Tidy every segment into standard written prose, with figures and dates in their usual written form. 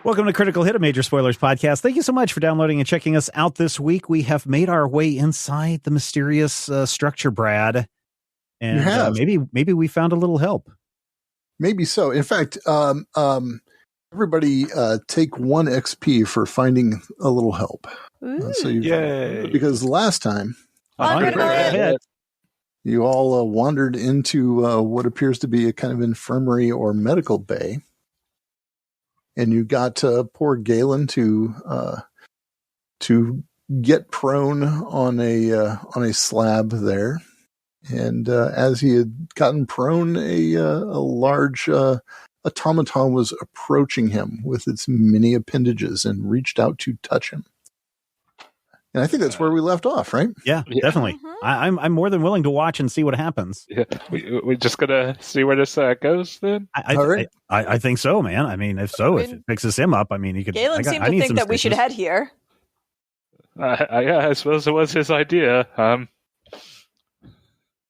Welcome to Critical Hit, a Major Spoilers podcast. Thank you so much for downloading and checking us out this week. We have made our way inside the mysterious structure, Brad. And maybe we found a little help. Maybe so. In fact, everybody take 1 XP for finding a little help. Because last time you all wandered into what appears to be a kind of infirmary or medical bay. And you got poor Galen to get prone on a slab there, and as he had gotten prone, a large automaton was approaching him with its many appendages and reached out to touch him. And I think that's where we left off, right? Yeah. Definitely. Mm-hmm. I'm more than willing to watch and see what happens. Yeah, we're just gonna see where this goes then. I think so, man. I mean, if it fixes him up, I mean, he could. Galen seemed to think that we should head here. I suppose it was his idea.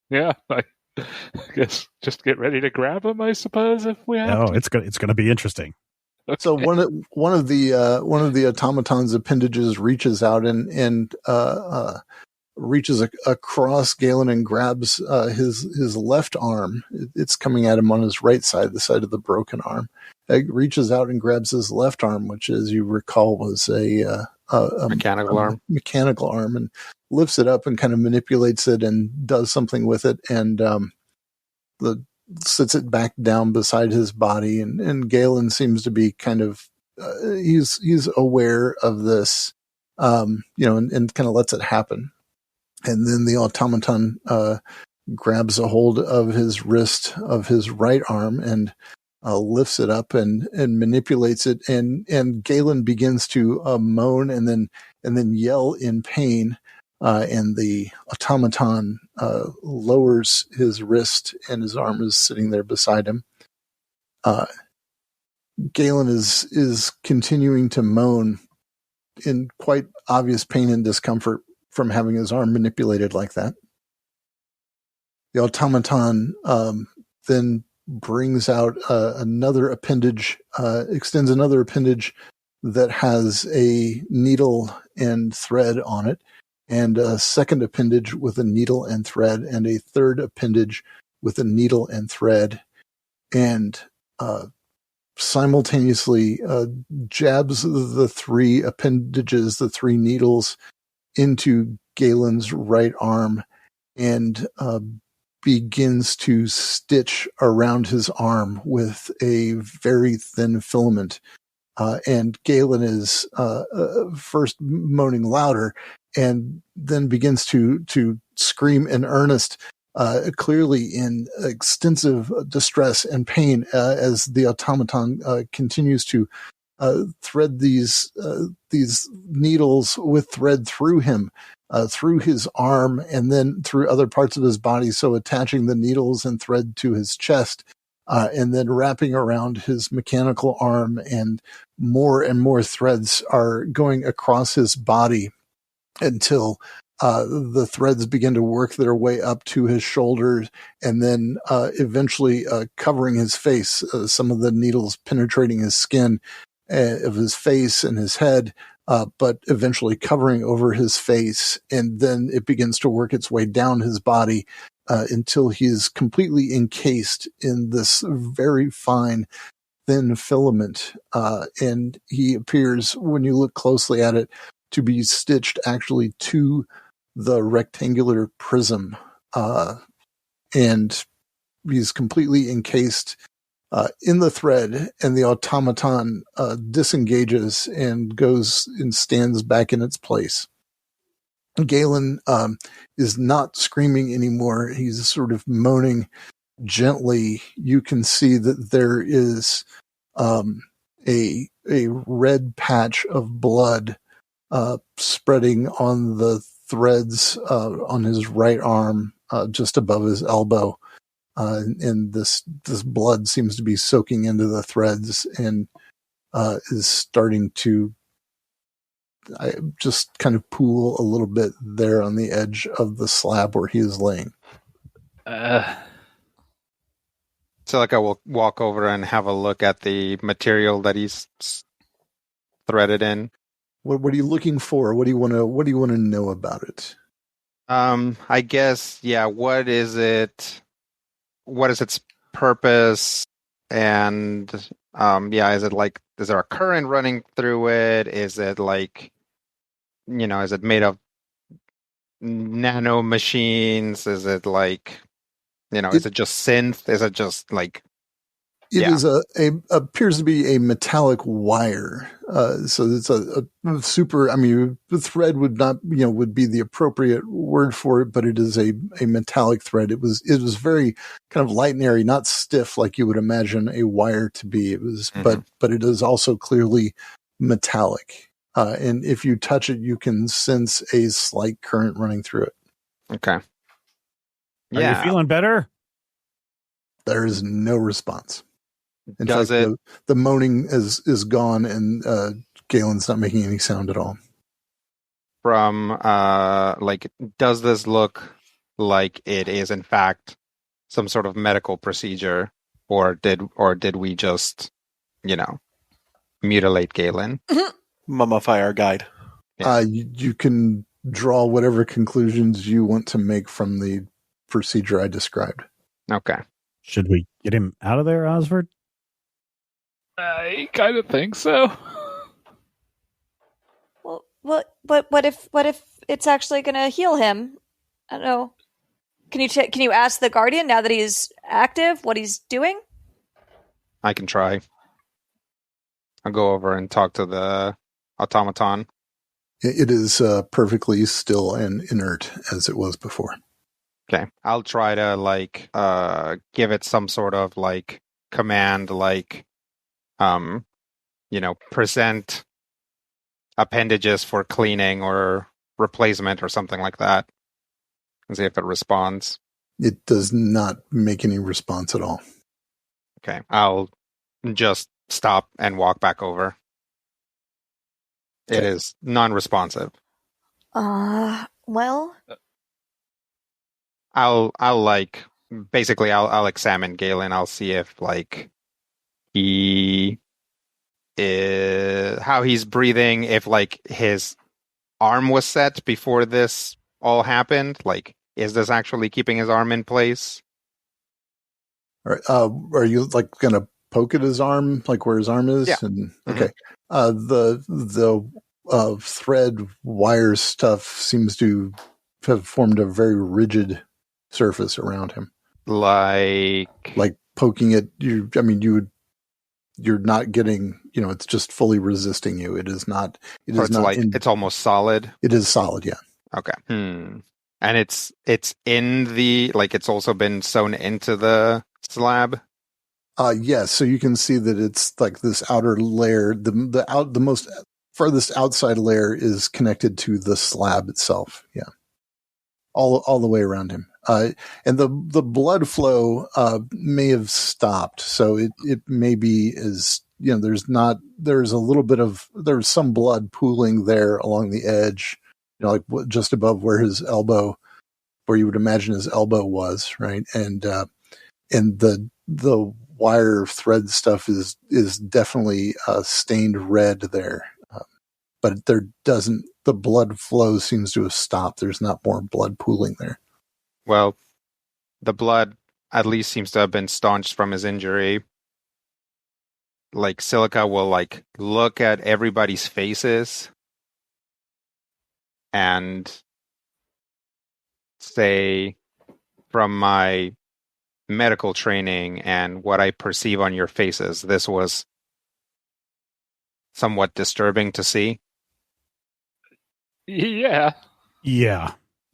Yeah, I guess just get ready to grab him. I suppose if we have. Oh, it's gonna be interesting. So one of the automaton's appendages reaches out and reaches across Galen and grabs his left arm. It's coming at him on his right side, the side of the broken arm. It reaches out and grabs his left arm, which, as you recall, was a mechanical arm, and lifts it up and kind of manipulates it and does something with it, and sits it back down beside his body, and Galen seems to be kind of he's aware of this, and kind of lets it happen. And then the automaton grabs a hold of his wrist of his right arm and lifts it up and manipulates it, and Galen begins to moan and then yell in pain. And the automaton lowers his wrist, and his arm is sitting there beside him. Galen is continuing to moan in quite obvious pain and discomfort from having his arm manipulated like that. The automaton then brings out another appendage, extends another appendage that has a needle and thread on it, and a second appendage with a needle and thread, and a third appendage with a needle and thread, and simultaneously jabs the 3 appendages, the 3 needles, into Galen's right arm, and begins to stitch around his arm with a very thin filament. And Galen is first moaning louder, and then begins to scream in earnest, clearly in extensive distress and pain, as the automaton continues to thread these needles with thread through him, through his arm, and then through other parts of his body, so attaching the needles and thread to his chest, and then wrapping around his mechanical arm, and more threads are going across his body until the threads begin to work their way up to his shoulders, and then eventually covering his face, some of the needles penetrating his skin of his face and his head, but eventually covering over his face, and then it begins to work its way down his body until he is completely encased in this very fine, thin filament, and he appears, when you look closely at it, to be stitched actually to the rectangular prism, and he's completely encased in the thread, and the automaton disengages and goes and stands back in its place. Galen is not screaming anymore. He's sort of moaning gently. You can see that there is a red patch of blood spreading on the threads on his right arm, just above his elbow. And this blood seems to be soaking into the threads and is starting to just kind of pool a little bit there on the edge of the slab where he is laying. So like I will walk over and have a look at the material that he's threaded in. What are you looking for? What do you want to know about it? I guess, yeah, what is it? What is its purpose? And is it like, is there a current running through it? Is it like, is it made of nano machines? Is it like, is it just synth? Is it just like It is appears to be a metallic wire. So it's a super. I mean, the thread would not, would be the appropriate word for it, but it is a metallic thread. It was very kind of light and airy, not stiff like you would imagine a wire to be. It was, but it is also clearly metallic. And if you touch it, you can sense a slight current running through it. Okay. Are you feeling better? There is no response. In Does fact, it? The moaning is gone, and Galen's not making any sound at all. From does this look like it is in fact some sort of medical procedure, or did we just, mutilate Galen? Mummify our guide. Yeah. You can draw whatever conclusions you want to make from the procedure I described. Okay. Should we get him out of there, Osford? I kind of think so. Well, what if it's actually going to heal him? I don't know. Can you ask the Guardian now that he's active what he's doing? I can try. I'll go over and talk to the automaton. It is perfectly still and inert as it was before. Okay. I'll try to give it some sort of command, present appendages for cleaning or replacement or something like that, and see if it responds. It does not make any response at all. Okay. I'll just stop and walk back over. Okay. It is non-responsive. Well, I'll examine Galen. I'll see if he is, how he's breathing, if his arm was set before this all happened. Is this actually keeping his arm in place? All right. Are you gonna poke at his arm, where his arm is? Yeah. Okay. The thread wire stuff seems to have formed a very rigid surface around him. Like Poking it, you're not getting, it's just fully resisting you. It is not. It's almost solid. It is solid, yeah. Okay. And it's in the it's also been sewn into the slab. Yes. So you can see that it's this outer layer. The most farthest outside layer is connected to the slab itself. Yeah. All the way around him. And the blood flow may have stopped. So it may be there's some blood pooling there along the edge, just above where his elbow, where you would imagine his elbow was, right? And the wire thread stuff is definitely stained red there. But the blood flow seems to have stopped. There's not more blood pooling there. Well, the blood at least seems to have been staunched from his injury. Silica will look at everybody's faces and say, from my medical training and what I perceive on your faces, this was somewhat disturbing to see. Yeah.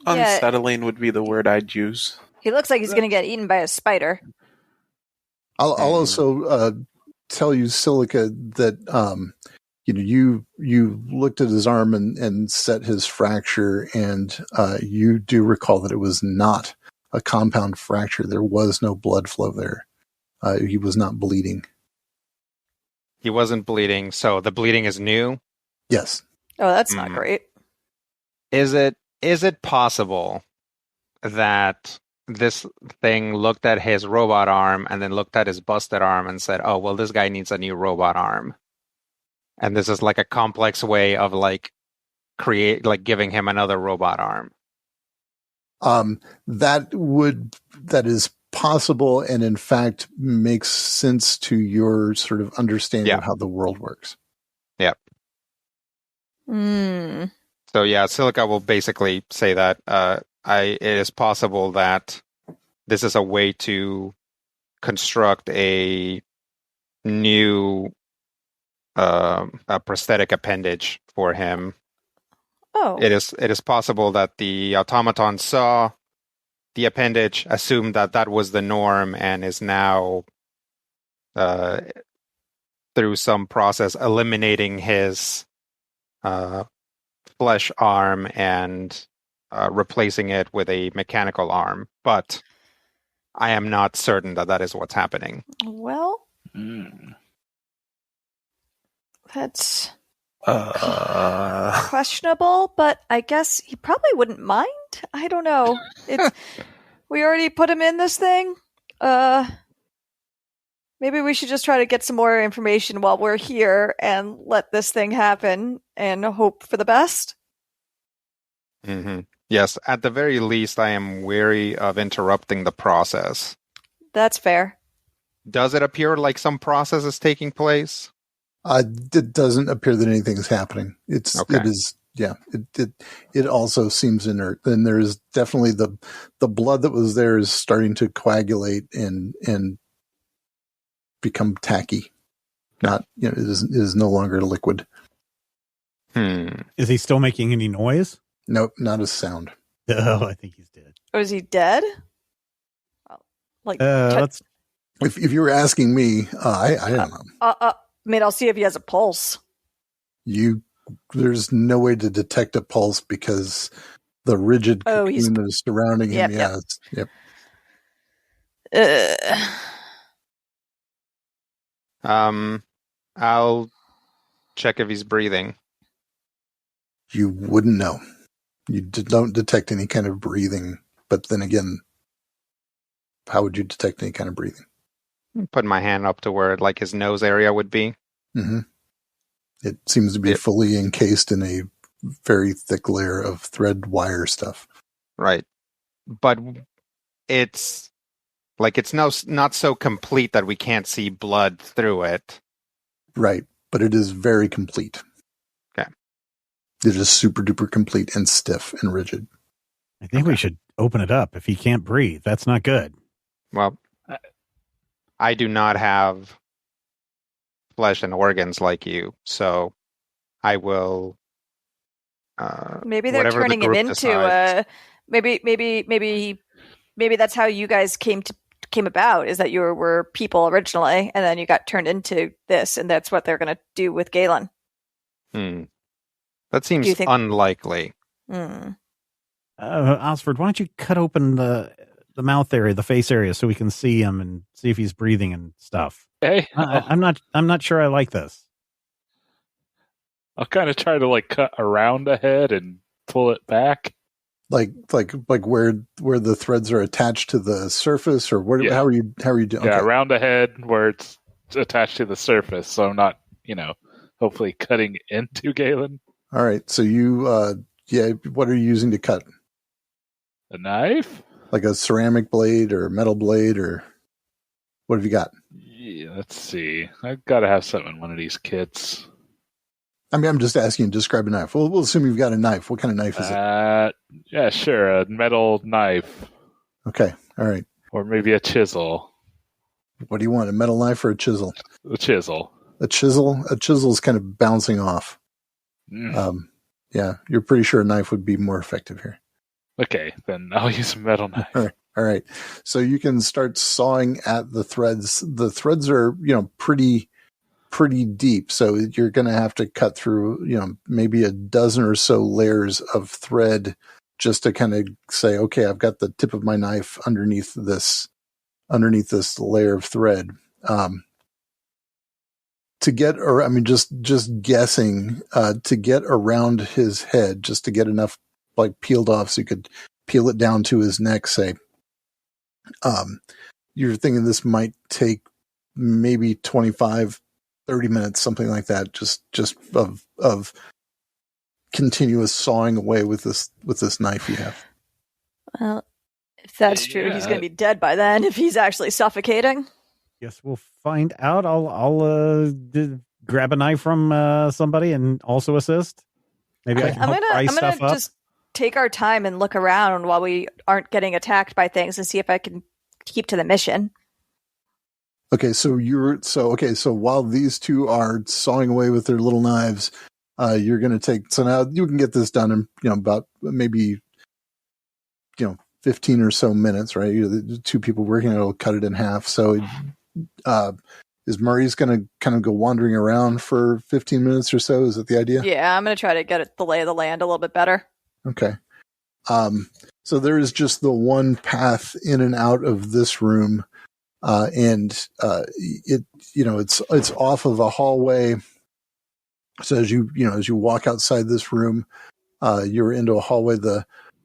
Unsettling would be the word I'd use. He looks like he's going to get eaten by a spider. I'll also tell you, Silica, that you looked at his arm and set his fracture, and you do recall that it was not a compound fracture. There was no blood flow there. He was not bleeding. He wasn't bleeding, so the bleeding is new? Yes. Oh, that's not great. Is it possible that this thing looked at his robot arm and then looked at his busted arm and said, oh, well, this guy needs a new robot arm? And this is like a complex way of like giving him another robot arm. That is possible, and in fact makes sense to your sort of understanding of how the world works. Yep. So yeah, Silica will basically say that it is possible that this is a way to construct a new a prosthetic appendage for him. Oh. It is possible that the automaton saw the appendage, assumed that that was the norm, and is now through some process eliminating his flesh arm and replacing it with a mechanical arm. But I am not certain that that is what's happening. Well, that's questionable, but I guess he probably wouldn't mind. I don't know. We already put him in this thing. Maybe we should just try to get some more information while we're here and let this thing happen and hope for the best. Mm-hmm. Yes, at the very least, I am wary of interrupting the process. That's fair. Does it appear like some process is taking place? It doesn't appear that anything's happening. It also seems inert. Then there is definitely the blood that was there is starting to coagulate and become tacky. Not, it is no longer liquid. Is he still making any noise? Nope, not a sound. Oh, I think he's dead. Or is he dead? If you were asking me, I don't know. I mean, I'll see if he has a pulse. There's no way to detect a pulse because the rigid cocoon that is surrounding him. Yep. I'll check if he's breathing. You wouldn't know. You don't detect any kind of breathing. But then again, how would you detect any kind of breathing? Put my hand up to where like his nose area would be. Mm-hmm. It seems to be fully encased in a very thick layer of thread wire stuff. Right. But it's not so complete that we can't see blood through it. Right. But it is very complete. Okay. It is super duper complete and stiff and rigid. I think we should open it up. If he can't breathe, that's not good. Well, I do not have flesh and organs like you, so I will. Maybe they're turning him into maybe that's how you guys came about, is that you were people originally, and then you got turned into this, and that's what they're going to do with Galen. That seems unlikely. Osford, why don't you cut open the mouth area, the face area, so we can see him and see if he's breathing and stuff. Hey, I'm not sure I like this. I'll kind of try to cut around the head and pull it back, like where the threads are attached to the surface, or where? Yeah. How are you doing? Yeah, okay. Around the head where it's attached to the surface, so I'm not hopefully cutting into Galen. All right, so you what are you using to cut? A knife? Like a ceramic blade or a metal blade, or what have you got? Yeah, let's see. I've got to have something in one of these kits. I mean, I'm just asking you to describe a knife. We'll assume you've got a knife. What kind of knife is it? Yeah, sure. A metal knife. Okay. All right. Or maybe a chisel. What do you want? A metal knife or a chisel? A chisel. A chisel? A chisel is kind of bouncing off. Yeah, you're pretty sure a knife would be more effective here. Okay, then I'll use a metal knife. All right. So you can start sawing at the threads. The threads are, pretty deep. So you're going to have to cut through, maybe a dozen or so layers of thread just to kind of say, okay, I've got the tip of my knife underneath this layer of thread. To get, or I mean, just guessing, to get around his head, just to get enough peeled off so you could peel it down to his neck, say. You're thinking this might take maybe 25 30 minutes, something like that, just of continuous sawing away with this knife you have. Well, if that's true, he's going to be dead by then if he's actually suffocating. Guess we'll find out. I'll grab a knife from somebody and also assist. Maybe I can help fry stuff up. Just take our time and look around while we aren't getting attacked by things and see if I can keep to the mission. Okay, so while these two are sawing away with their little knives, you're going to take. So now you can get this done in about maybe 15 or so minutes, right? The two people working it'll cut it in half. So is Mariz going to kind of go wandering around for 15 minutes or so? Is that the idea? Yeah, I'm going to try to get the lay of the land a little bit better. Okay. So there is just the one path in and out of this room, and it's off of a hallway. So as you walk outside this room, you're into a hallway.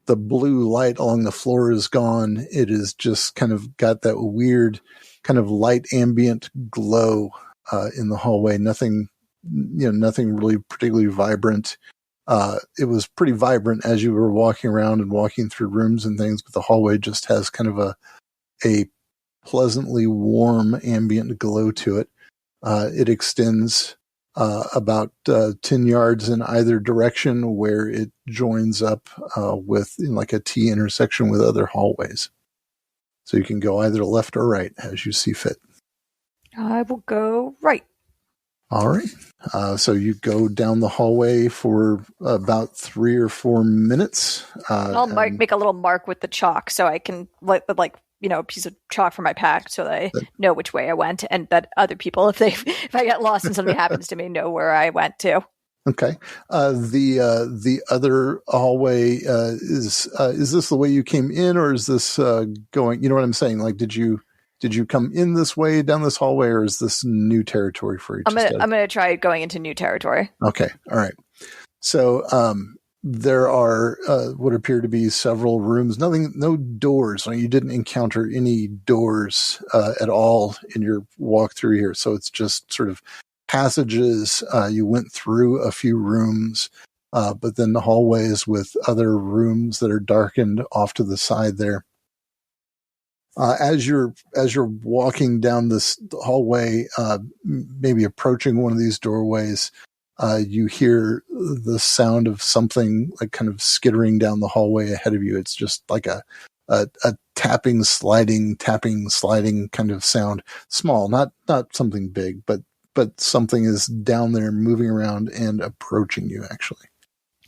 The blue light along the floor is gone. It is just kind of got that weird kind of light ambient glow in the hallway. Nothing really particularly vibrant. It was pretty vibrant as you were walking around and walking through rooms and things, but the hallway just has kind of a pleasantly warm ambient glow to it. It extends about 10 yards in either direction, where it joins up with like a T intersection with other hallways. So you can go either left or right as you see fit. I will go right. All right. So you go down the hallway for about 3 or 4 minutes. I'll make a little mark with the chalk so I can a piece of chalk from my pack so that I know which way I went, and that other people, if I get lost and something happens to me, know where I went to. Okay. The other hallway is this the way you came in, or is this going? You know what I'm saying? Like, did you come in this way down this hallway, or is this new territory for you? I'm gonna try going into new territory. Okay. All right. So there are what appear to be several rooms. No doors. You didn't encounter any doors at all in your walk through here. So it's just sort of passages. You went through a few rooms, but then the hallways with other rooms that are darkened off to the side there. As you're walking down this hallway, maybe approaching one of these doorways, you hear the sound of something like kind of skittering down the hallway ahead of you. It's just like a tapping, sliding kind of sound. Small, not something big, but something is down there moving around and approaching you, actually.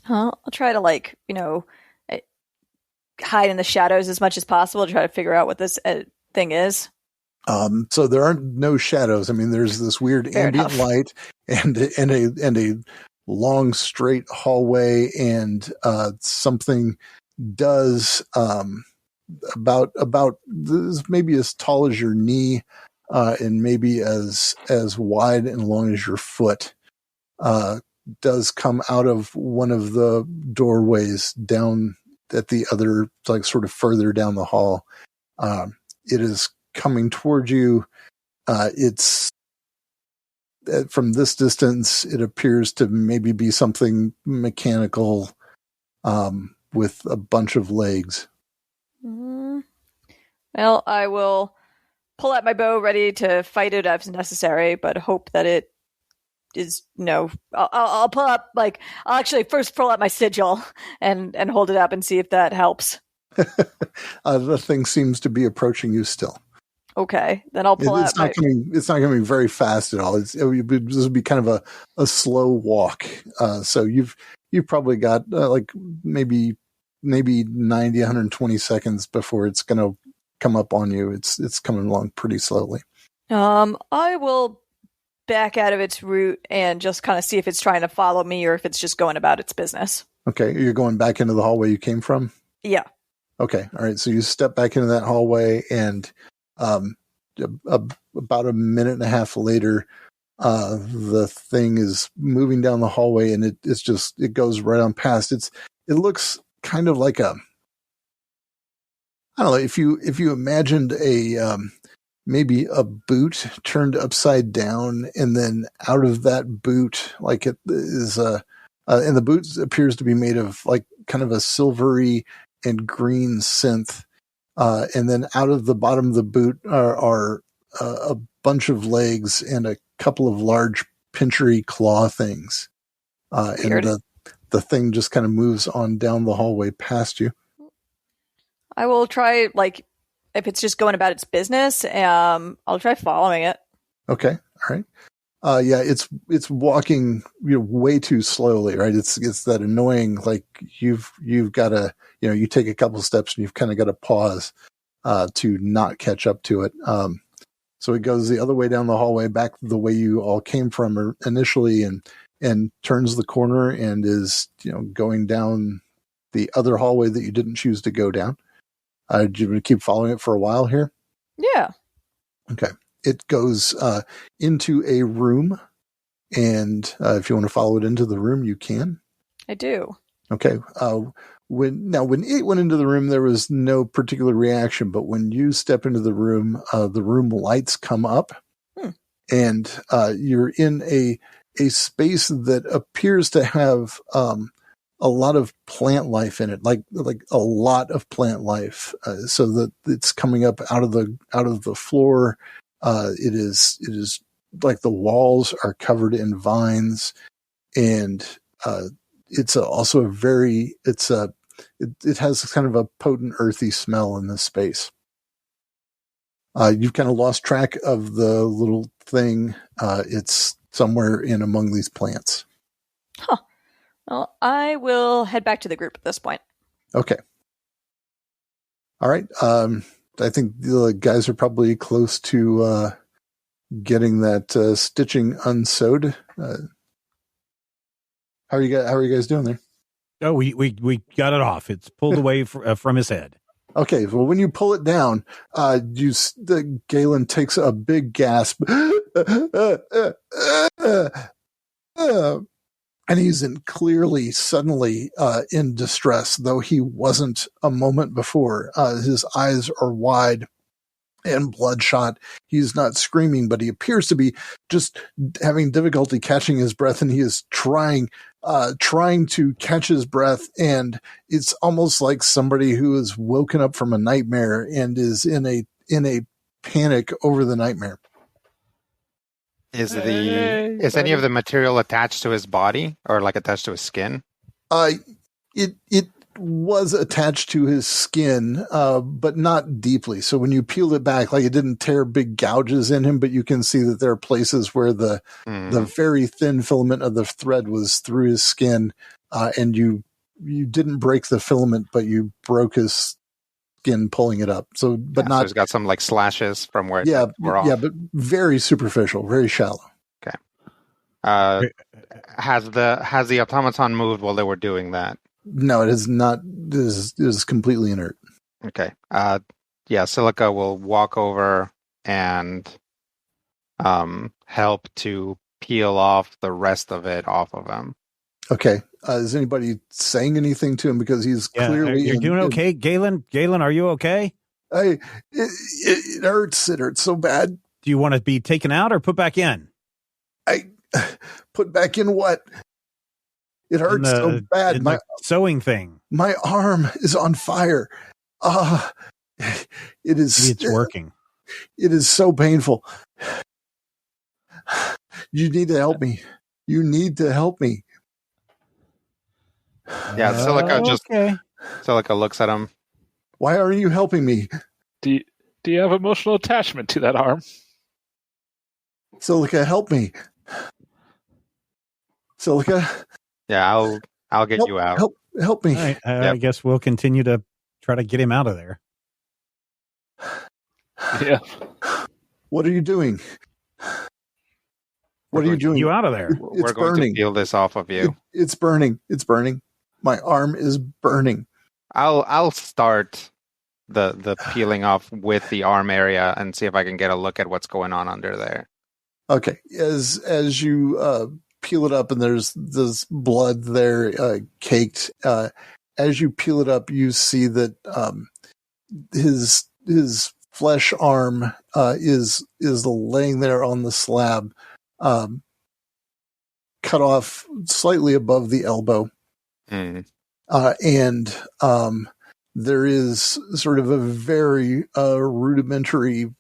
I'll try to hide in the shadows as much as possible to try to figure out what this thing is. So there are no shadows. I mean, there's this weird ambient light and a long straight hallway, and something does about maybe as tall as your knee, and maybe as wide and long as your foot, does come out of one of the doorways down at the other, like sort of further down the hall. It is coming towards you. It's from this distance, it appears to maybe be something mechanical, with a bunch of legs. Well, I will pull out my bow ready to fight it if necessary, but hope that it is I'll pull up, I'll actually first pull out my sigil and hold it up and see if that helps. The thing seems to be approaching you still. Okay, then I'll pull out. It's not coming very fast at all. This would be kind of a slow walk. So you've probably got maybe 90, 120 seconds before it's going to come up on you. It's coming along pretty slowly. I will back out of its route and just kind of see if it's trying to follow me or if it's just going about its business. Okay, you're going back into the hallway you came from? Yeah. Okay, all right. So you step back into that hallway, and about a minute and a half later, the thing is moving down the hallway, and it goes right on past. It looks kind of like I don't know, if you imagined maybe a boot turned upside down, and then out of that boot, like it is and the boot appears to be made of like kind of a silvery and green synth. And then out of the bottom of the boot are a bunch of legs and a couple of large pinchery claw things. And the thing just kind of moves on down the hallway past you. I will try, like, if it's just going about its business, I'll try following it. Okay. All right. Yeah, it's walking way too slowly, right? It's that annoying, like you've got to, you take a couple steps and you've kind of got to pause to not catch up to it. So it goes the other way down the hallway, back the way you all came from initially, and turns the corner and is, going down the other hallway that you didn't choose to go down. Do you want to keep following it for a while here? Yeah. Okay. It goes into a room, and if you want to follow it into the room, you can. I do. Okay. When it went into the room, there was no particular reaction, but when you step into the room lights come up, and you're in a space that appears to have a lot of plant life in it, like a lot of plant life, so that it's coming up out of the floor. It is like the walls are covered in vines, and it's also it has kind of a potent earthy smell in this space. You've kind of lost track of the little thing. It's somewhere in among these plants. Huh. Well, I will head back to the group at this point. Okay. All right. I think the guys are probably close to getting that stitching unsewed. How are you guys doing there? Oh, we got it off. It's pulled away from his head. Okay. Well, when you pull it down, Galen takes a big gasp. And he's clearly suddenly in distress, though he wasn't a moment before. His eyes are wide and bloodshot. He's not screaming, but he appears to be just having difficulty catching his breath, and he is trying to catch his breath, and it's almost like somebody who is woken up from a nightmare and is in a panic over the nightmare. Is any of the material attached to his body or like attached to his skin? It was attached to his skin, but not deeply. So when you peeled it back, like it didn't tear big gouges in him, but you can see that there are places where the very thin filament of the thread was through his skin, and you didn't break the filament, but you broke his skin pulling it up. So, but not. So he's got some like slashes from where. Yeah, but very superficial, very shallow. Okay. Has the automaton moved while they were doing that? No, it is not. It is completely inert. Okay. Silica will walk over and help to peel off the rest of it off of him. Okay. Is anybody saying anything to him? Because he's clearly... You're doing okay, Galen? Galen, are you okay? It hurts. It hurts so bad. Do you want to be taken out or put back in? Put back in what? It hurts so bad. My sewing thing. My arm is on fire. It is. Maybe it's working. It is so painful. You need to help me. You need to help me. Yeah, Silica looks at him. Why aren't you helping me? Do you have emotional attachment to that arm? Silica, help me. Silica. Yeah, I'll get you out. Help me. Right, I guess we'll continue to try to get him out of there. Yeah. What are you doing? What are you doing? You out of there. We're going to peel this off of you. It's burning. It's burning. My arm is burning. I'll start the peeling off with the arm area and see if I can get a look at what's going on under there. Okay. As you peel it up, and there's this blood there caked. As you peel it up, you see that his flesh arm is laying there on the slab, cut off slightly above the elbow. And there is sort of a very rudimentary,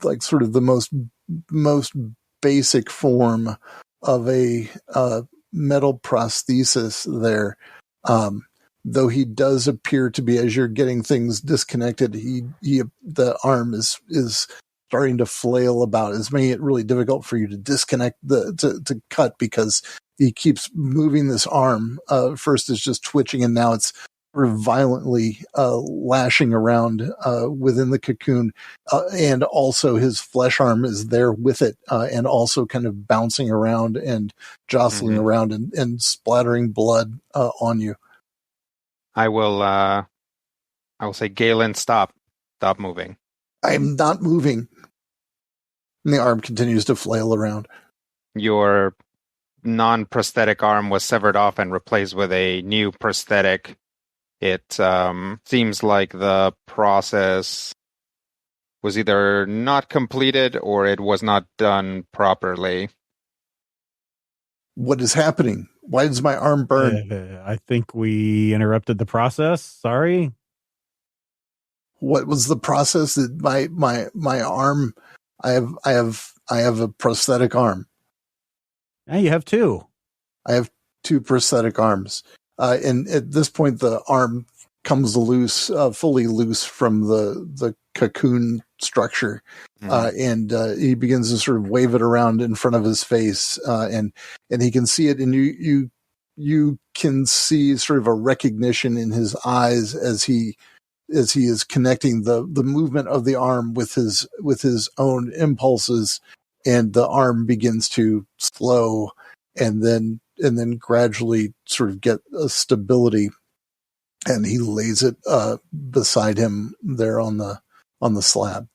like sort of the most basic form of a metal prosthesis there. Though he does appear to be, as you're getting things disconnected, the arm is starting to flail about. It's making it really difficult for you to disconnect to cut, because he keeps moving this arm. First it's just twitching, and now it's sort of violently lashing around within the cocoon, and also his flesh arm is there with it, and also kind of bouncing around and jostling around and splattering blood on you. I will say, Galen, stop moving. I am not moving. And the arm continues to flail around. Your non-prosthetic arm was severed off and replaced with a new prosthetic. It seems like the process was either not completed or it was not done properly. What is happening? Why does my arm burn? I think we interrupted the process. Sorry. What was the process? That my arm? I have a prosthetic arm. Yeah, you have two. I have two prosthetic arms. And at this point, the arm comes loose, fully loose from the cocoon structure. And he begins to sort of wave it around in front of his face. And he can see it, and you can see sort of a recognition in his eyes as he is connecting the movement of the arm with his own impulses, and the arm begins to slow and then gradually sort of get a stability, and he lays it beside him there on the slab.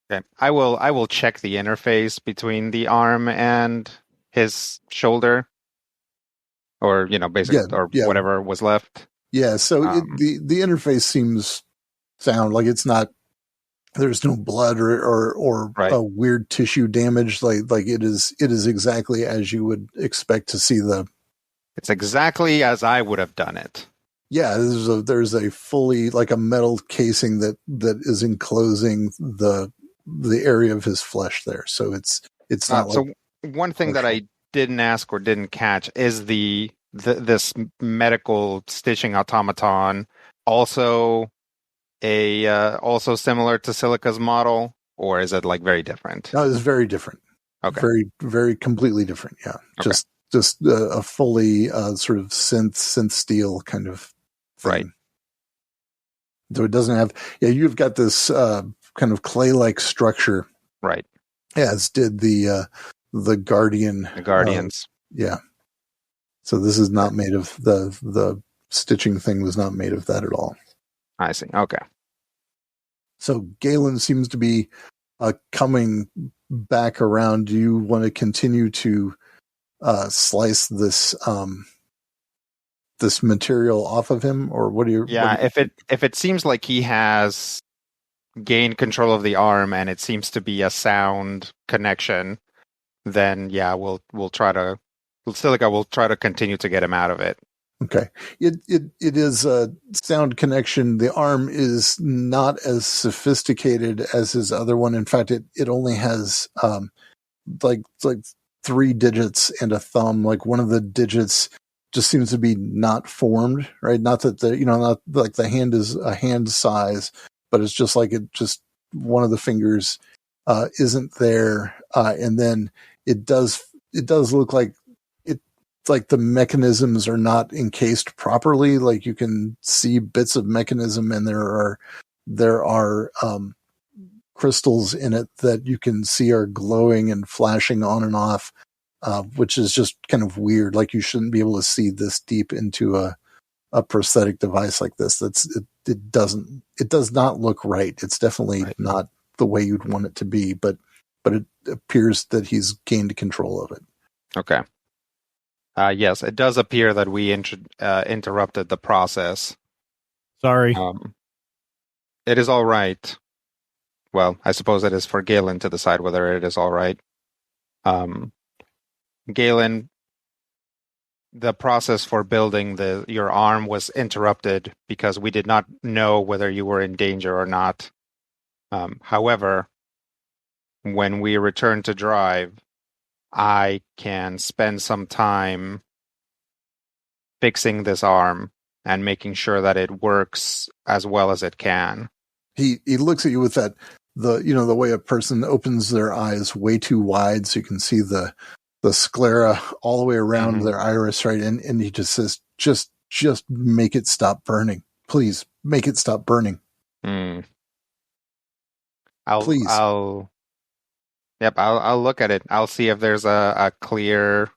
Okay. I will check the interface between the arm and his shoulder, or whatever was left. Yeah, so the interface seems sound. Like it's not. There's no blood or right. A weird tissue damage. Like it is exactly as you would expect to see the. It's exactly as I would have done it. Yeah, there's a fully, like a metal casing that is enclosing the area of his flesh there. So it's not. So one thing that I didn't ask or didn't catch is this medical stitching automaton also also similar to Silica's model, or is it like very different? No, it's very different. Okay. Very, very completely different. Yeah. Okay. Just a fully sort of synth steel kind of thing. Right. So it doesn't have. Yeah, you've got this kind of clay-like structure. Right. As did the Guardian. The Guardians. Yeah. So this is not made of the stitching thing was not made of that at all. I see. Okay. So Galen seems to be coming back around. Do you want to continue to slice this this material off of him, or what do you? Yeah, if it seems like he has gained control of the arm and it seems to be a sound connection, then yeah, Silica will try to continue to get him out of it. Okay. It is a sound connection. The arm is not as sophisticated as his other one. In fact, it only has like 3 digits and a thumb. Like one of the digits just seems to be not formed, right? Not that not like the hand is a hand size, but it's just like one of the fingers isn't there. And then it does look like like the mechanisms are not encased properly. Like you can see bits of mechanism, and there are crystals in it that you can see are glowing and flashing on and off, which is just kind of weird. Like you shouldn't be able to see this deep into a prosthetic device like this. It does not look right. It's definitely not the way you'd want it to be, but it appears that he's gained control of it. Okay. Yes, it does appear that we interrupted the process. Sorry. It is all right. well, I suppose it is for Galen to decide whether it is all right. Galen, the process for building your arm was interrupted because we did not know whether you were in danger or not. However, when we return to drive, I can spend some time fixing this arm and making sure that it works as well as it can. He looks at you with that, the way a person opens their eyes way too wide so you can see the sclera all the way around their iris, right? And he just says, just make it stop burning. Please make it stop burning. Please. I'll look at it. I'll see if there's a clear,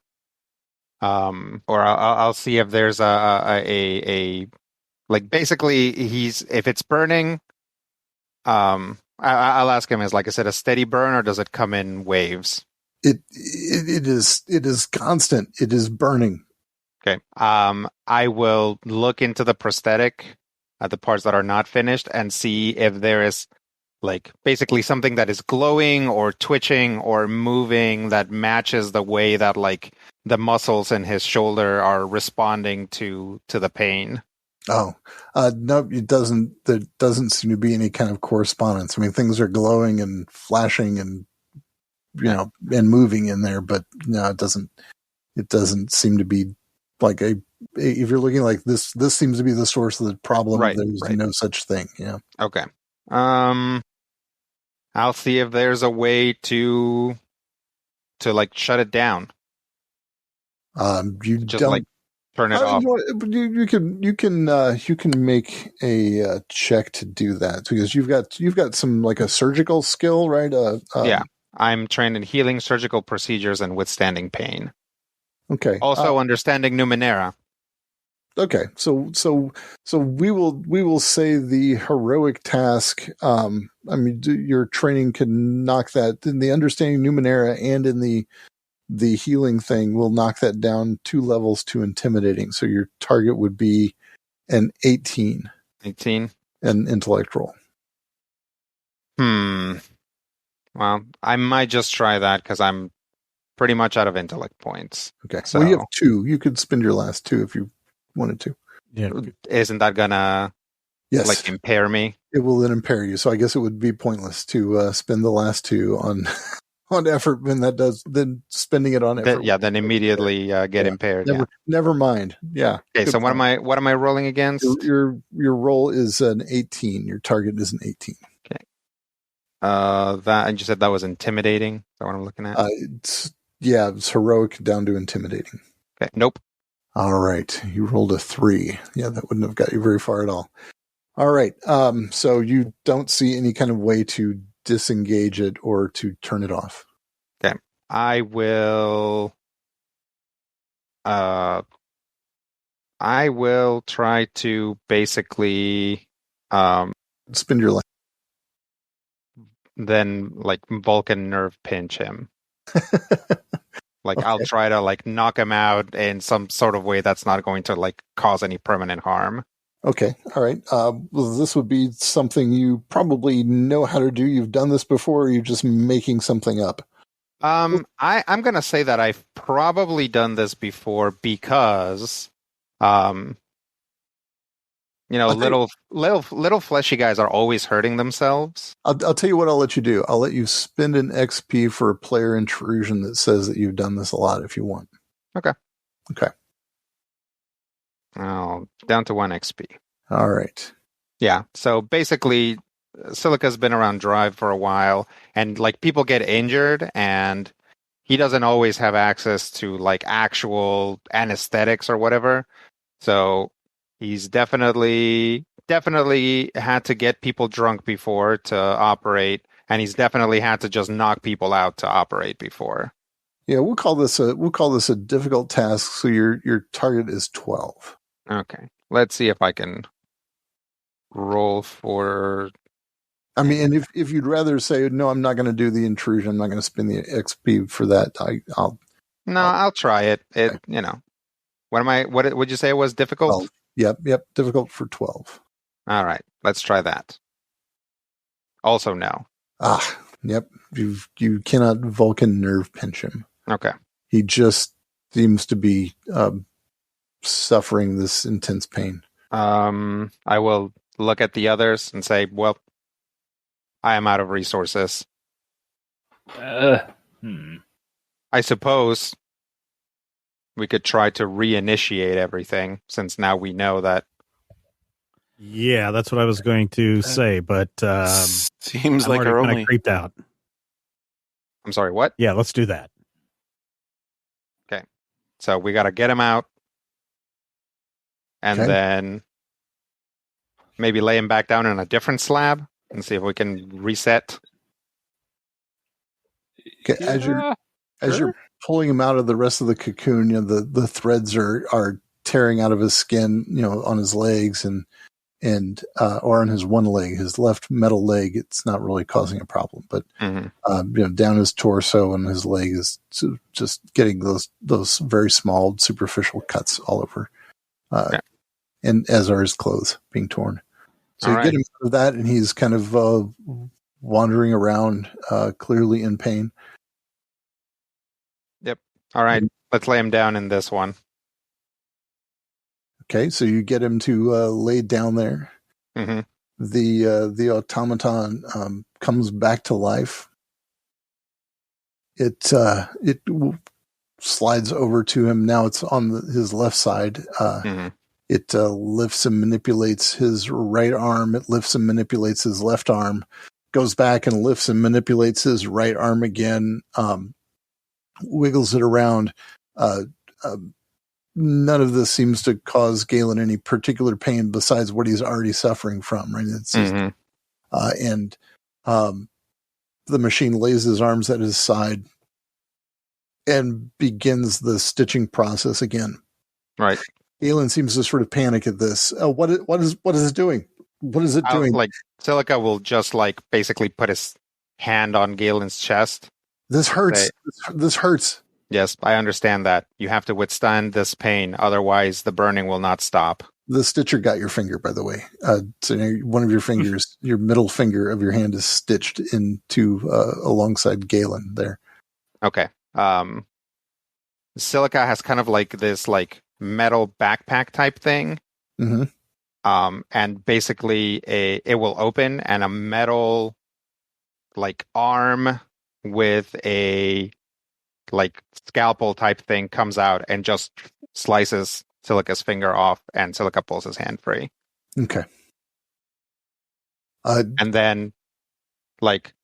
or I'll see if there's a like, basically if it's burning, I'll ask him, is it a steady burn or does it come in waves? It is constant. It is burning. Okay. I will look into the prosthetic, the parts that are not finished, and see if there is basically something that is glowing or twitching or moving that matches the way that the muscles in his shoulder are responding to the pain. Oh, no, it doesn't. There doesn't seem to be any kind of correspondence. I mean, things are glowing and flashing and, and moving in there, but no, it doesn't seem to be if you're looking like this seems to be the source of the problem. Right, There's no such thing. Yeah. Okay. I'll see if there's a way to shut it down. You just don't turn it off. You can make a check to do that because you've got some a surgical skill, right? Yeah, I'm trained in healing surgical procedures and withstanding pain. Okay. Also understanding Numenera. Okay, so we will say the heroic task. Your training can knock that in the understanding Numenera and in the healing thing will knock that down 2 levels to intimidating. So your target would be an 18. 18. An intellectual. Well, I might just try that because I'm pretty much out of intellect points. Okay, so you have 2. You could spend your last 2 if you wanted to. Yeah. Isn't that gonna impair me? It will then impair you. So I guess it would be pointless to spend the last 2 on effort when that does then spending it on effort. Then immediately get impaired. Never mind. Yeah. Okay, so what am I rolling against? Your roll is an 18. Your target is an 18. Okay. And you said that was intimidating. Is that what I'm looking at? It's heroic down to intimidating. Okay. Nope. All right. You rolled a 3. Yeah, that wouldn't have got you very far at all. All right. So you don't see any kind of way to disengage it or to turn it off. Okay. I will try to basically spend your life. Then Vulcan nerve pinch him. Okay. I'll try to knock him out in some sort of way that's not going to cause any permanent harm. Okay. All right. Well, this would be something you probably know how to do. You've done this before, or you're just making something up? I'm going to say that I've probably done this before because, little fleshy guys are always hurting themselves. I'll tell you what I'll let you do. I'll let you spend an XP for a player intrusion that says that you've done this a lot if you want. Okay. Okay. Oh, down to 1 XP. All right. Yeah. So basically, Silica's been around Drive for a while, and people get injured, and he doesn't always have access to actual anesthetics or whatever. So he's definitely had to get people drunk before to operate, and he's definitely had to just knock people out to operate before. Yeah, we'll call this a difficult task. So your target is 12. Okay. Let's see if I can roll for. I mean, and if you'd rather say no, I'm not going to do the intrusion. I'm not going to spend the XP for that. I'll try it. What would you say it was difficult? 12. Yep. Difficult for 12. All right. Let's try that. Also, no. Yep. You cannot Vulcan nerve pinch him. Okay. He just seems to be suffering this intense pain. I will look at the others and say, well, I am out of resources. I suppose we could try to reinitiate everything, since now we know that. Yeah, that's what I was going to say, but seems I'm like our kind only of creeped out. I'm sorry, what? Yeah, let's do that. Okay. So we got to get him out and then maybe lay him back down in a different slab and see if we can reset. Okay, as you're pulling him out of the rest of the cocoon, the threads are tearing out of his skin, on his legs and or on his one leg, his left metal leg. It's not really causing a problem, but down his torso and his leg is just getting those very small superficial cuts all over, and as are his clothes being torn. So get him out of that, and he's kind of wandering around, clearly in pain. Yep. All right. Let's lay him down in this one. Okay, so you get him to lay down there. Mm-hmm. The automaton comes back to life. It slides over to him. Now it's on his left side. It lifts and manipulates his right arm. It lifts and manipulates his left arm. Goes back and lifts and manipulates his right arm again. Wiggles it around. None of this seems to cause Galen any particular pain besides what he's already suffering from, right? It's just, and the machine lays his arms at his side and begins the stitching process again. Right. Galen seems to sort of panic at this. What is it doing? What is it doing? Like Silica will just basically put his hand on Galen's chest. This hurts. This hurts. Yes, I understand that. You have to withstand this pain, otherwise the burning will not stop. The stitcher got your finger, by the way. So one of your fingers, your middle finger of your hand is stitched into alongside Galen there. Okay. Silica has kind of this metal backpack type thing. Mm-hmm. And basically it will open and a metal arm with a scalpel type thing comes out and just slices Silica's finger off, and Silica pulls his hand free. Okay. And then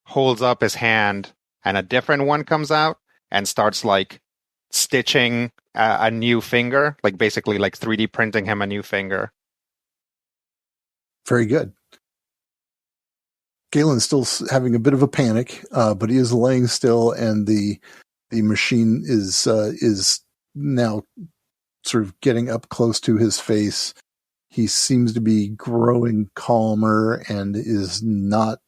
holds up his hand, and a different one comes out and starts stitching a new finger, basically 3D printing him a new finger. Very good. Galen's still having a bit of a panic, but he is laying still, and the machine is now sort of getting up close to his face. He seems to be growing calmer and is not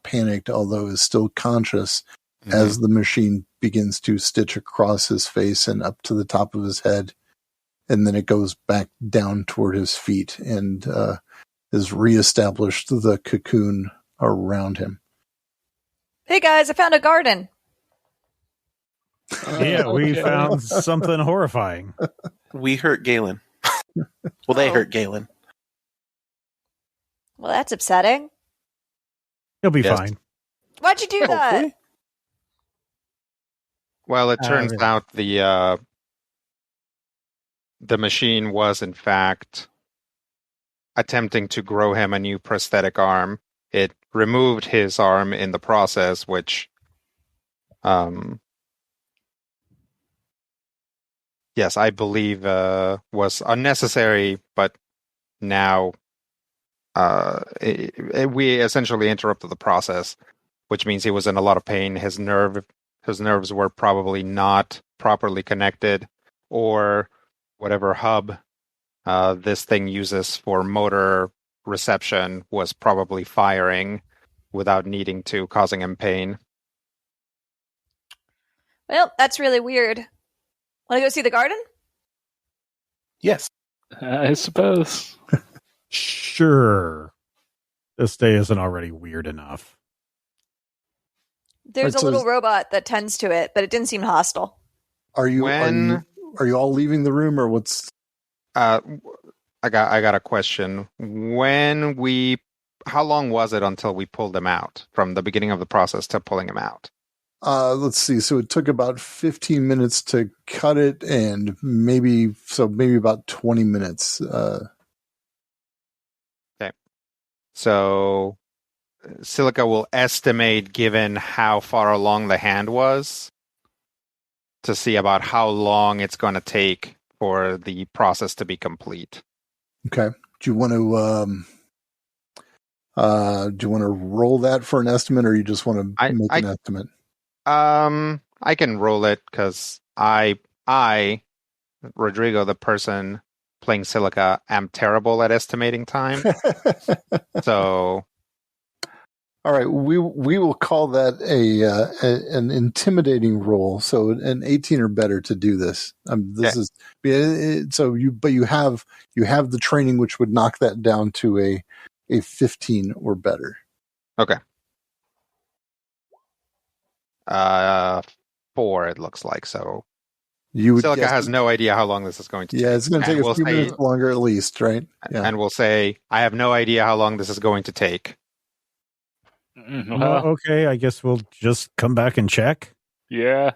panicked, although is still conscious as the machine begins to stitch across his face and up to the top of his head. And then it goes back down toward his feet and has reestablished the cocoon around him. Hey guys, I found a garden. Yeah, we found something horrifying. We hurt Galen. Well, they hurt Galen. Well, that's upsetting. He'll be fine. Why'd you do that? Hopefully. Well, it turns out the machine was in fact attempting to grow him a new prosthetic arm. It removed his arm in the process, which yes, I believe was unnecessary, but now we essentially interrupted the process, which means he was in a lot of pain. His nerves were probably not properly connected, or whatever hub this thing uses for motor reception was probably firing without needing to, causing him pain. Well, that's really weird. Want to go see the garden? Yes. I suppose. Sure. This day isn't already weird enough. There's a little robot that tends to it, but it didn't seem hostile. Are you all leaving the room, or what's? I got a question. How long was it until we pulled him out from the beginning of the process to pulling him out? Let's see. So it took about 15 minutes to cut it, and maybe about 20 minutes. Okay. So Silica will estimate, given how far along the hand was, to see about how long it's going to take for the process to be complete. Okay. Do you want to roll that for an estimate, or you just want to make an estimate? I can roll it because I, Rodrigo, the person playing Silica, am terrible at estimating time. So, all right, we will call that an intimidating roll. So an 18 or better to do this. But you have the training, which would knock that down to a 15 or better. Okay. 4, it looks like. So Silica has no idea how long this is going to take. Yeah, it's going to take a few minutes longer at least, right? Yeah. And we'll say, I have no idea how long this is going to take. Okay, I guess we'll just come back and check. Yeah,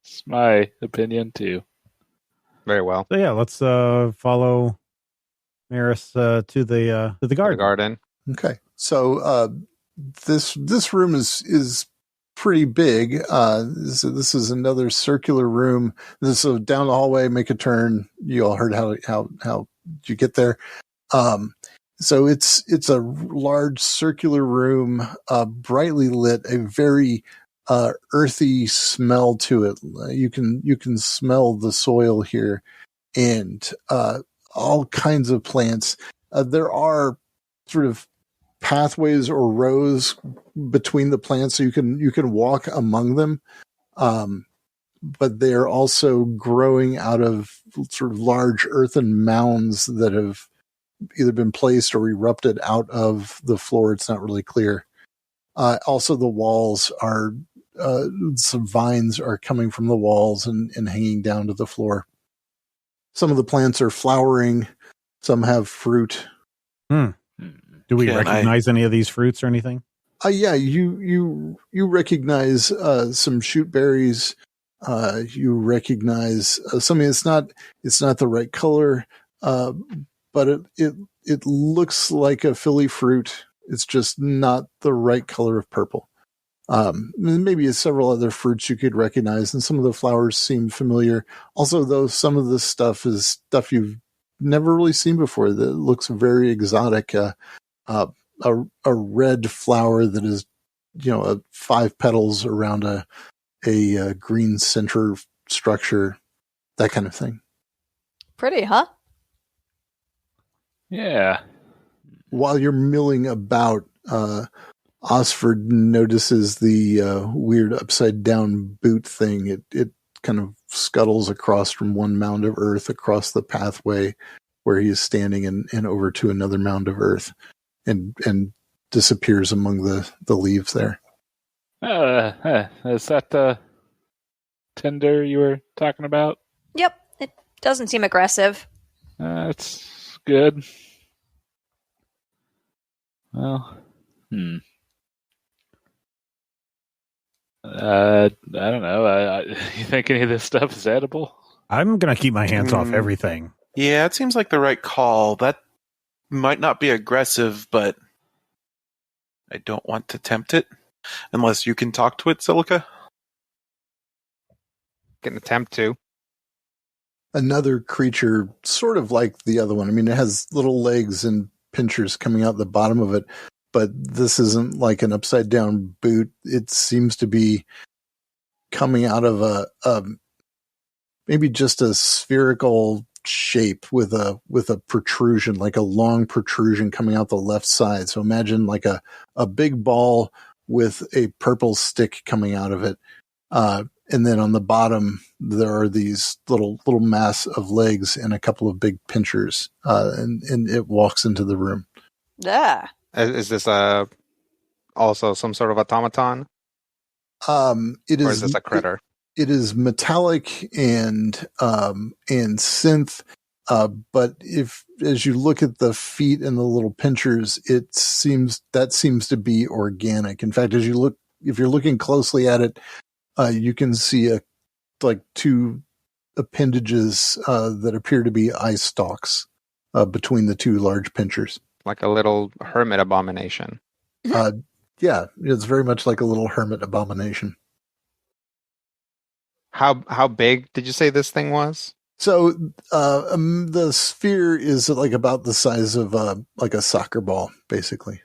it's my opinion too. Very well. So yeah, let's follow Mariz to the garden. Okay, so this room is pretty big. This is another circular room. So down the hallway, make a turn. You all heard how you get there. So it's a large circular room, brightly lit, a very earthy smell to it. You can smell the soil here, and all kinds of plants. There are sort of pathways or rows between the plants, so you can walk among them. But they are also growing out of sort of large earthen mounds that have either been placed or erupted out of the floor. It's not really clear. Also, the walls are some vines are coming from the walls and hanging down to the floor. Some of the plants are flowering. Some have fruit. Do we recognize any of these fruits or anything? Yeah, you recognize some shoot berries. You recognize something. It's not the right color, but it looks like a Philly fruit. It's just not the right color of purple. Maybe several other fruits you could recognize, and some of the flowers seem familiar. Also, though, some of this stuff is stuff you've never really seen before that looks very exotic. A red flower that is, 5 petals around a green center structure, that kind of thing. Pretty, huh? Yeah. While you're milling about, Osford notices the weird upside down boot thing. It kind of scuttles across from one mound of earth across the pathway where he is standing and over to another mound of earth and disappears among the leaves there. Is that the tinder you were talking about? Yep. It doesn't seem aggressive. It's good. Well, I don't know. You think any of this stuff is edible? I'm going to keep my hands off everything. Yeah, it seems like the right call. That might not be aggressive, but I don't want to tempt it. Unless you can talk to it, Silica? Can attempt to. Another creature, sort of like the other one. I mean, it has little legs and pinchers coming out the bottom of it, but this isn't like an upside down boot. It seems to be coming out of a maybe just a spherical shape with a protrusion, like a long protrusion coming out the left side. So imagine like a big ball with a purple stick coming out of it. And then on the bottom, there are these little mass of legs and a couple of big pinchers. And it walks into the room. Yeah. Is this also some sort of automaton? It is. Or is this a critter? It is metallic and synth. But as you look at the feet and the little pinchers, it seems to be organic. In fact, if you're looking closely at it, you can see two appendages that appear to be eye stalks between the two large pinchers. Like a little hermit abomination. Yeah, it's very much like a little hermit abomination. How big did you say this thing was? So the sphere is like about the size of like a soccer ball, basically.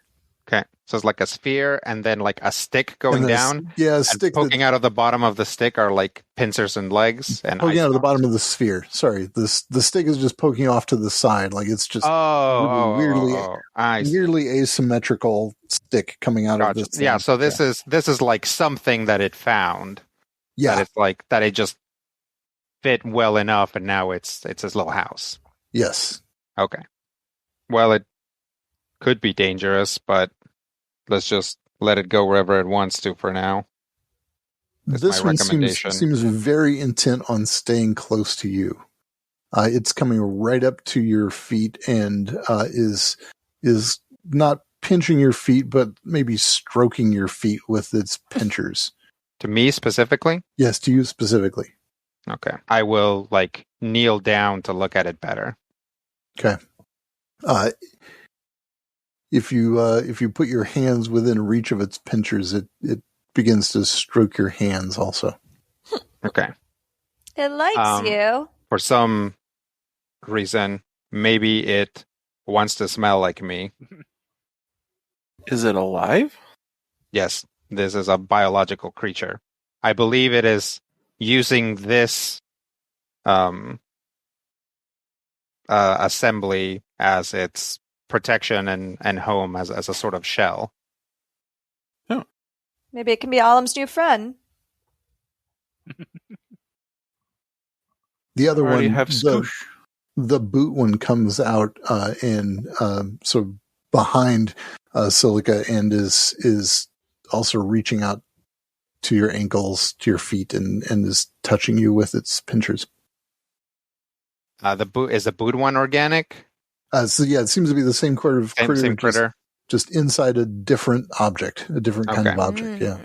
Okay, so it's like a sphere, and then like a stick going down. Yeah, a stick poking out of the bottom of the stick are like pincers and legs, and poking out of the bottom of the sphere. Sorry, the stick is just poking off to the side, like it's just weirdly asymmetrical stick coming out of this. Yeah, so this is like something that it found. Yeah, that it's like that it just fit well enough, and now it's his little house. Yes. Okay. Well, it could be dangerous, but let's just let it go wherever it wants to for now. This one seems very intent on staying close to you. It's coming right up to your feet and is not pinching your feet, but maybe stroking your feet with its pinchers. To me specifically? Yes, to you specifically. Okay. I will kneel down to look at it better. Okay. If you put your hands within reach of its pinchers, it begins to stroke your hands also. Okay. It likes you. For some reason, maybe it wants to smell like me. Is it alive? Yes, this is a biological creature. I believe it is using this assembly as its protection and home as a sort of shell. Oh. Maybe it can be Alam's new friend. The other one, have the boot one comes out and sort of behind Silica and is also reaching out to your ankles, to your feet, and is touching you with its pinchers. The boot one organic? So yeah, it seems to be the same critter. Same critter. Just inside a different object, a different kind of object. Yeah.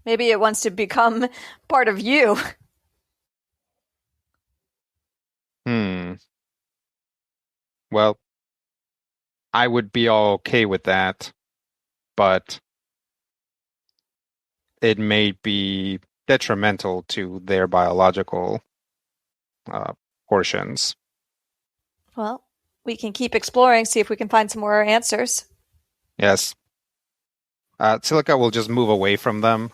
Maybe it wants to become part of you. Well, I would be all okay with that, but it may be detrimental to their biological portions. Well, we can keep exploring, see if we can find some more answers. Yes. Silica will just move away from them.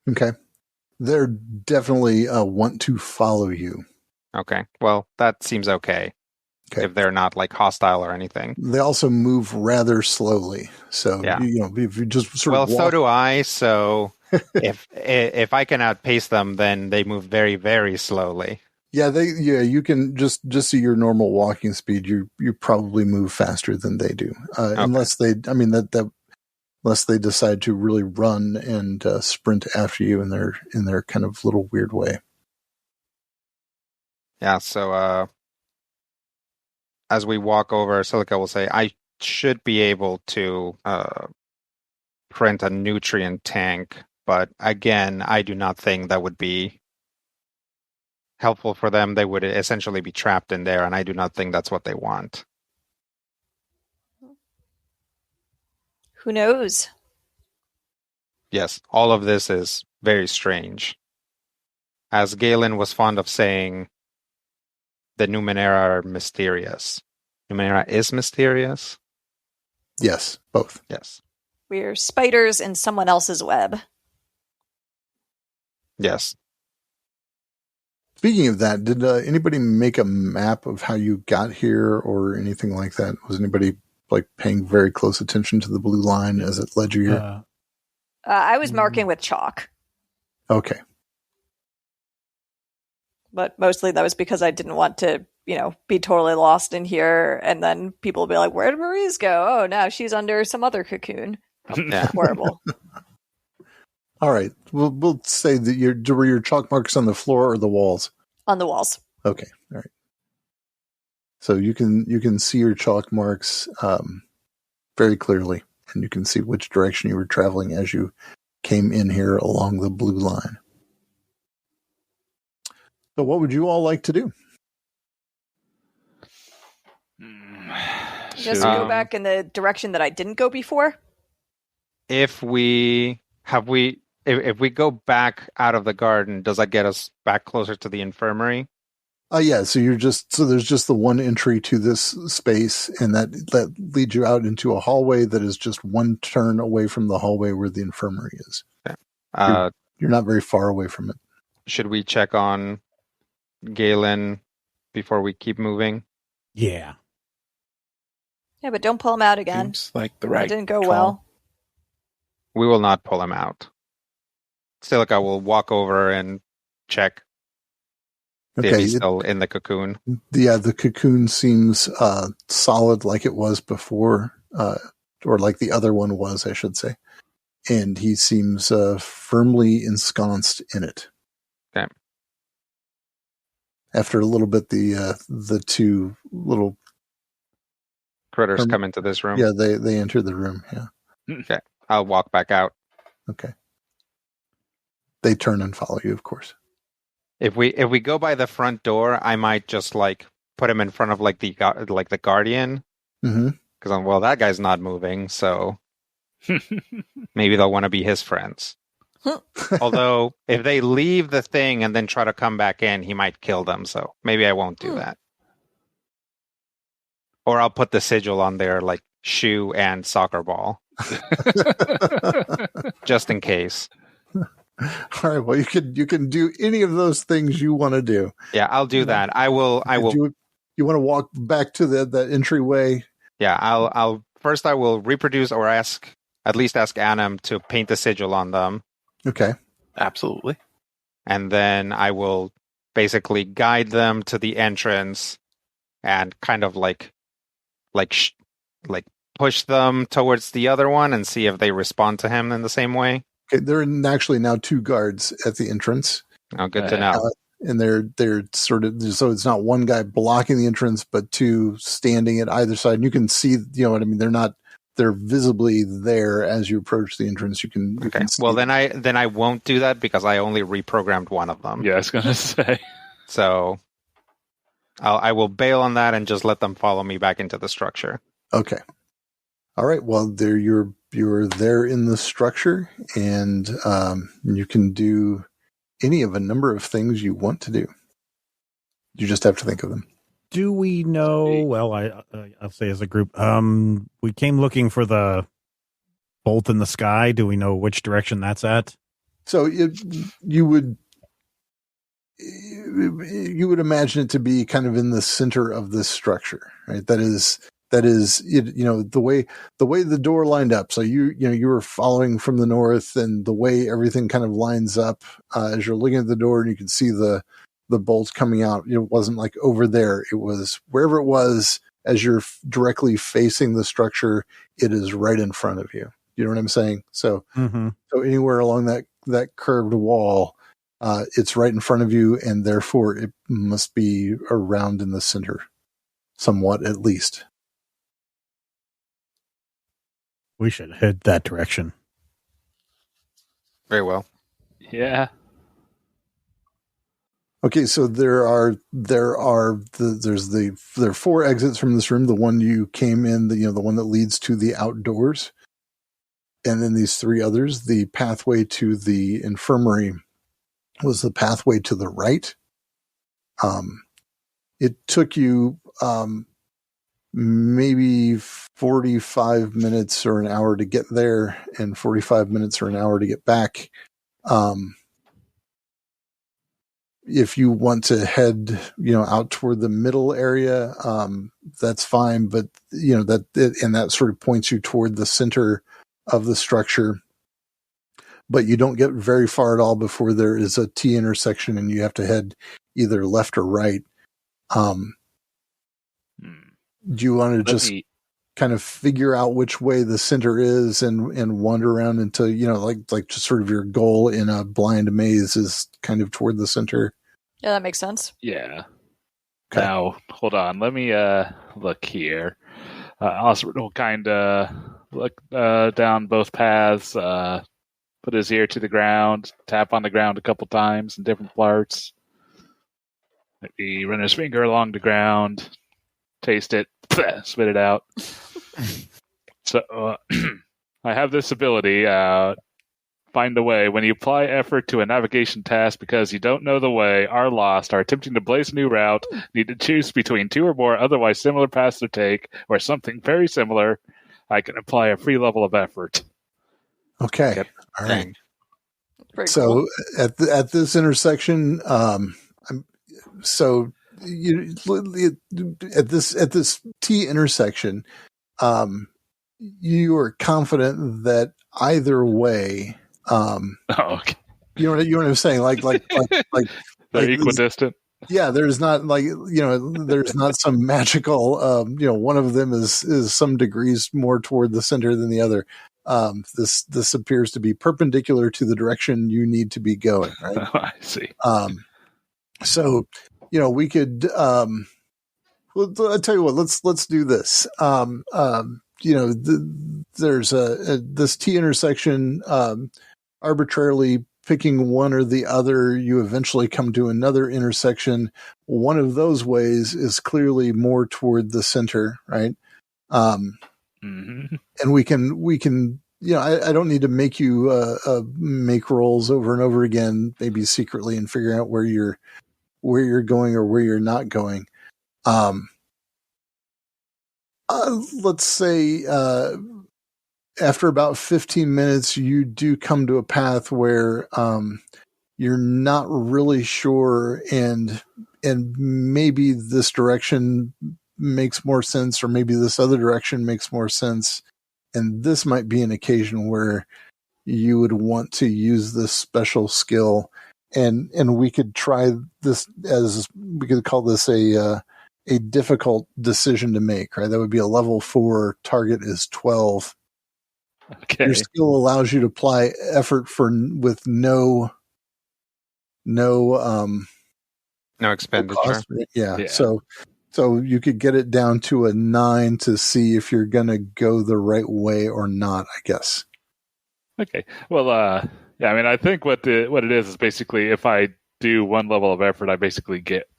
Okay. They're definitely want to follow you. Okay. Well, that seems okay. If they're not hostile or anything. They also move rather slowly. So, if you just sort of walk. So do I. So if I can outpace them, then they move very, very slowly. Yeah, you can just see your normal walking speed. You probably move faster than they do, unless they decide to really run and sprint after you in their kind of little weird way. Yeah. So as we walk over, Silica will say, "I should be able to print a nutrient tank, but again, I do not think that would be helpful for them. They would essentially be trapped in there, and I do not think that's what they want." Who knows? Yes, all of this is very strange. As Galen was fond of saying, the Numenera are mysterious. Numenera is mysterious? Yes, both. Yes. We're spiders in someone else's web. Yes. Speaking of that, did anybody make a map of how you got here or anything like that? Was anybody paying very close attention to the blue line as it led you here? I was marking with chalk. Okay. But mostly that was because I didn't want to, be totally lost in here. And then people will be like, where did Mariz go? Oh, now she's under some other cocoon. Horrible. All right. We'll say that were your chalk marks on the floor or the walls? On the walls. Okay. All right. So you can see your chalk marks very clearly, and you can see which direction you were traveling as you came in here along the blue line. So what would you all like to do? Just go back in the direction that I didn't go before? If we go back out of the garden, does that get us back closer to the infirmary? Yeah, so there's just the one entry to this space, and that leads you out into a hallway that is just one turn away from the hallway where the infirmary is. Okay. You're not very far away from it. Should we check on Galen before we keep moving? Yeah. Yeah, but don't pull him out again. Seems like the right It didn't go call. well. We will not pull him out. Silica will walk over and check. Okay, if he's still in the cocoon. Yeah, the cocoon seems solid like it was before, or like the other one was, I should say. And he seems firmly ensconced in it. Okay. After a little bit, the two little critters come into this room. Yeah, they enter the room. Yeah. Okay. I'll walk back out. Okay. They turn and follow you, of course. If we go by the front door, I might just put him in front of the guardian. Mm-hmm. Because that guy's not moving, so maybe they'll want to be his friends. Although if they leave the thing and then try to come back in, he might kill them. So maybe I won't do that. Or I'll put the sigil on their shoe and soccer ball, just in case. All right. Well, you can do any of those things you want to do. Yeah, I'll do that. I will. You want to walk back to that entryway? Yeah, I'll first. I will reproduce or at least ask Annam to paint the sigil on them. Okay. Absolutely. And then I will basically guide them to the entrance and kind of push them towards the other one and see if they respond to him in the same way. Okay, there are actually now two guards at the entrance. Oh, good to know. And they're sort of, so it's not one guy blocking the entrance, but two standing at either side. And you can see, you know what I mean? They're visibly there as you approach the entrance. You can see well, then I won't do that because I only reprogrammed one of them. Yeah, I was going to say. So I will bail on that and just let them follow me back into the structure. Okay. All right. Well, you're there in the structure, and you can do any of a number of things you want to do. You just have to think of them. Do we know? Well, I'll say as a group, we came looking for the bolt in the sky. Do we know which direction that's at? So you would imagine it to be kind of in the center of this structure, right? That is, the way the door lined up. So you were following from the north, and the way everything kind of lines up as you're looking at the door, and you can see the bolts coming out. It wasn't like over there. It was wherever it was as you're directly facing the structure. It is right in front of you. You know what I'm saying? So, So anywhere along that curved wall, it's right in front of you, and therefore it must be around in the center, somewhat at least. We should head that direction. Very well. Yeah. Okay, so there are four exits from this room. The one you came in, the one that leads to the outdoors, and then these three others. The pathway to the infirmary was the pathway to the right. It took you maybe 45 minutes or an hour to get there, and 45 minutes or an hour to get back. If you want to head, out toward the middle area, that's fine. But that sort of points you toward the center of the structure. But you don't get very far at all before there is a T intersection, and you have to head either left or right. Do you want to kind of figure out which way the center is and wander around until, like just sort of your goal in a blind maze is kind of toward the center. Yeah, that makes sense. Yeah. Okay. Now, hold on. Let me look here. Also, we'll kind of look down both paths, put his ear to the ground, tap on the ground a couple times in different parts. Maybe run his finger along the ground, taste it, spit it out. So I have this ability, find a way. When you apply effort to a navigation task because you don't know the way, are lost, are attempting to blaze a new route, need to choose between two or more otherwise similar paths to take, or something very similar, I can apply a free level of effort. Okay. Yep. All right. So cool. At this intersection, at this T intersection, you are confident that either way, okay. you know what I'm saying? Like They're equidistant. Yeah, there's not there's not some magical, one of them is some degrees more toward the center than the other. This appears to be perpendicular to the direction you need to be going, right? I see. So, we could, I'll tell you what, let's do this. There's this T intersection, arbitrarily picking one or the other, you eventually come to another intersection. One of those ways is clearly more toward the center, right? Mm-hmm. And we can, I don't need to make you make rolls over and over again, maybe secretly, and figure out where you're going or where you're not going. Let's say after about 15 minutes, you do come to a path where you're not really sure, and maybe this direction makes more sense, or maybe this other direction makes more sense. And this might be an occasion where you would want to use this special skill. And we could try this we could call this a difficult decision to make, right? That would be a level 4, target is 12. Okay. Your skill allows you to apply effort with no expenditure. Cost. Yeah. So you could get it down to a 9 to see if you're going to go the right way or not, I guess. Okay. Well, yeah, I mean, I think what it is basically if I do one level of effort, I basically get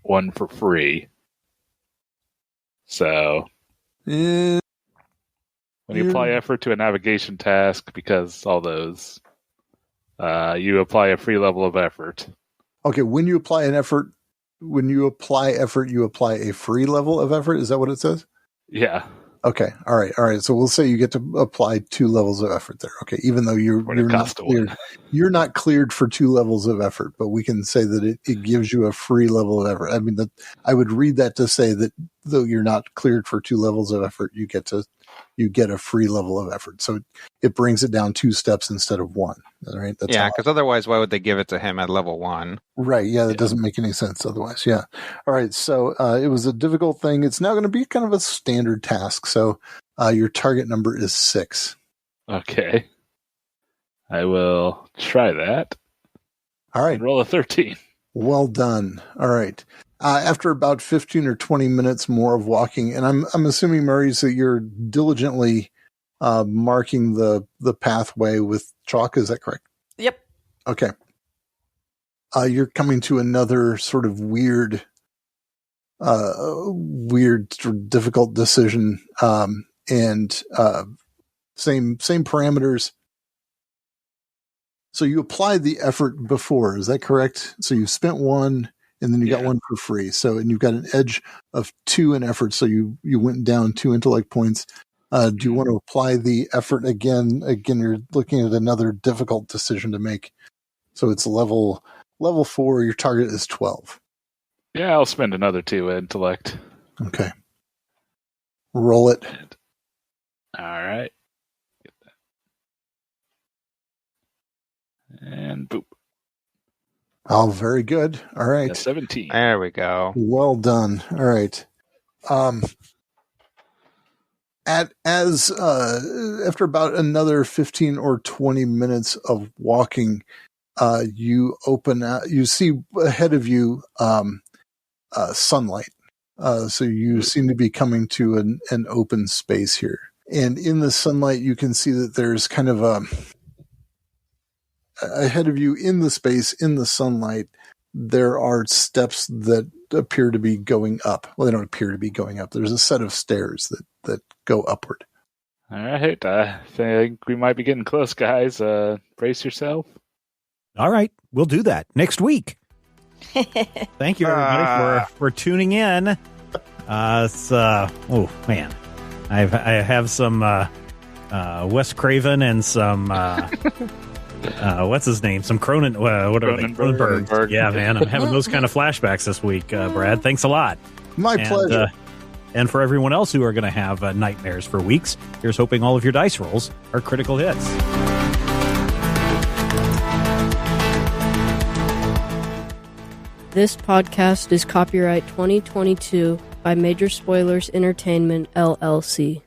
one for free. So when you apply effort to a navigation task, because all those, you apply a free level of effort. Okay, when you apply effort, you apply a free level of effort. Is that what it says? Yeah. Okay. All right. So we'll say you get to apply 2 levels of effort there. Okay. Even though you're not cleared, you're not cleared for 2 levels of effort, but we can say that it gives you a free level of effort. I mean, I would read that to say that though you're not cleared for 2 levels of effort, you get a free level of effort. So it brings it down 2 steps instead of 1. All right. That's because otherwise, why would they give it to him at level 1? Right. Yeah. That doesn't make any sense otherwise. Yeah. All right. So it was a difficult thing. It's now going to be kind of a standard task. So your target number is 6. Okay. I will try that. All right. Roll a 13. Well done. All right. After about 15 or 20 minutes more of walking, and I'm assuming, Mariz, that you're diligently marking the pathway with chalk. Is that correct? Yep. Okay. You're coming to another sort of weird, difficult decision, and same parameters. So you applied the effort before, is that correct? So you spent 1, and then you got 1 for free. So, and you've got an edge of 2 in effort. So you went down 2 intellect points. Do you want to apply the effort again? Again, you're looking at another difficult decision to make. So it's level 4. Your target is 12. Yeah, I'll spend another 2 intellect. Okay. Roll it. All right. Get that. And boop. Oh, very good. All right. Yeah, 17. There we go. Well done. All right. After about another 15 or 20 minutes of walking, you open out, you see ahead of you sunlight. So you seem to be coming to an open space here. And in the sunlight, you can see that there's kind of ahead of you in the space, in the sunlight, there are steps that appear to be going up. Well, they don't appear to be going up. There's a set of stairs that go upward. All right. I think we might be getting close, guys. Brace yourself. All right. We'll do that next week. Thank you, everybody, for tuning in. Oh, man. I have some Wes Craven and some... what's his name? Some Cronenberg. Yeah, man. I'm having those kind of flashbacks this week, Brad. Thanks a lot. My pleasure. And for everyone else who are going to have nightmares for weeks, here's hoping all of your dice rolls are critical hits. This podcast is copyright 2022 by Major Spoilers Entertainment, LLC.